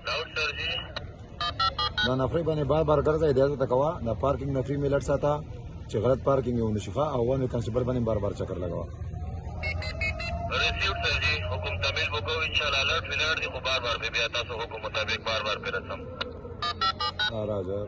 loud sir ji دا نفرې باندې بار بار ګرځه اجازه تکوا دا پارکینګ نفرې ملت ساته چې غلط پارکینګ یو نشي ښه او ونه کانسټیبل باندې بار بار چکر لګوا received sir जी हुकुम तमिल बुको इंशाल्लाह अलर्ट विलर्ट देखो बार बार पे भी आता सो हुकुम मुताबिक बार बार पे रसम راځه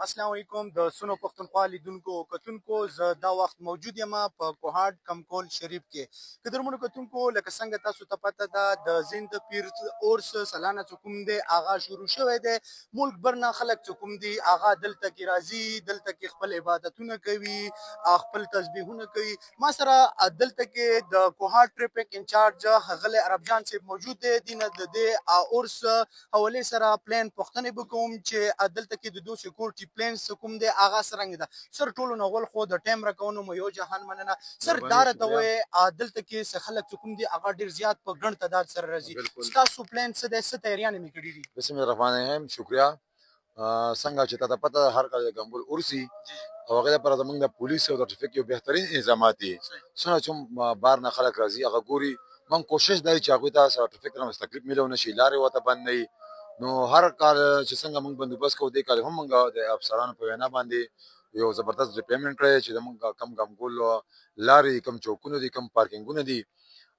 السلام علیکم د سونو پښتونخوا لیدونکو کتونکو زه دا وخت موجود یم په کوهاټ کمکول شریف کې قدرمنو کتونکو لکه څنګه تاسو ته پته ده د زند پیر اورس سالانه کوم دی آغاز شروع شوی دی ملک برنه خلک کوم دی آغا دلته کې راځي دلته کې خپل عبادتونه کوي خپل تسبیحونه کوي ما سره دلته کې د کوهاټ ټریفک انچارج غله عرب جان صاحب موجود دی دینه د اورس حواله سره پلان پښتنه بکوم چې دلته کې د دوه سکیورټي پلانز کوم دی آغا سرنګ ده سر ټولو نوول خو د ټایم راکونو مو یو جهان مننه سر دار ته وې دلته کې خلک کوم دی آغا ډیر زیات په ګڼ تعداد سره راځي تاسو پلان څه د څه تیاریان می کړی دي بسم الله الرحمن الرحیم شکریا څنګه چې تاسو پته هر کال د ګمبل اورسي او هغه پر زمونږ د پولیس او د ټریفیک یو بهترین انتظامات دي څنګه چې بار نه خلک راځي هغه ګوري من کوشش دی چې هغه ته سرټیفیکټ نه مستقیم ملو نشي لارې وته باندې نو هر کال چې څنګه موږ بندوبست کوو دې کال هم موږ د افسرانو په وینا باندې یو زبردست ډیپلویمنټ کړی چې موږ کم ګول لارې کم چوکونه دي کم پارکینګونه دي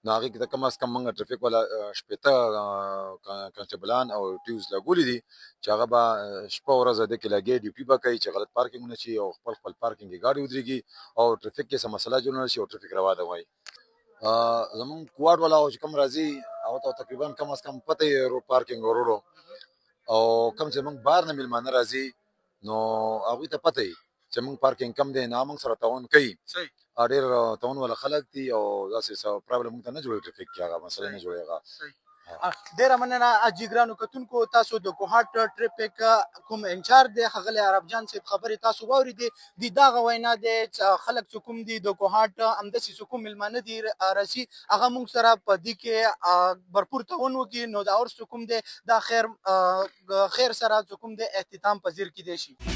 نو هغه کې کم از کم موږ ټریفیک ولا شپته کانسټیبلان او ټیوز لګولې دي چې هغه به شپه ورځ د کې لګي ډیوټي به کوي چې غلط پارکینګونه شي او خپل پارکینګ ګاډي ودرېږي او ټریفیک کې څه مسله جوړ نه شي او ټریفیک روانه وي زمون کوارډ والا او چې کم راځي او تقریبا کم از کم پته رو پارکینګ ورورو او کم چې موږ بار نه ملمانه راځي نو هغه ته پته چې موږ پارکینګ کم دی نه موږ سره تعاون کوي صحیح ډېر تعاون ولا خلک دي او داسې څه پرابلم ته نه جوړي ټریفیک کې هغه مسله نه جوړيږي ډیر مننه اجګرانو کتونکو تاسو د کوهاټ ټریفیک کوم انچارج دی غله عرب جان صاحب خبري تاسو واوري دي دا غوینا دي خلک کوم دي د کوهاټ امدسي کوم ملمانه دي راسي هغه موږ سره په دې کې برپور تعاون وکي نو دا اور کوم دي دا خیر سره کوم دي احترام پذیر کې دي شي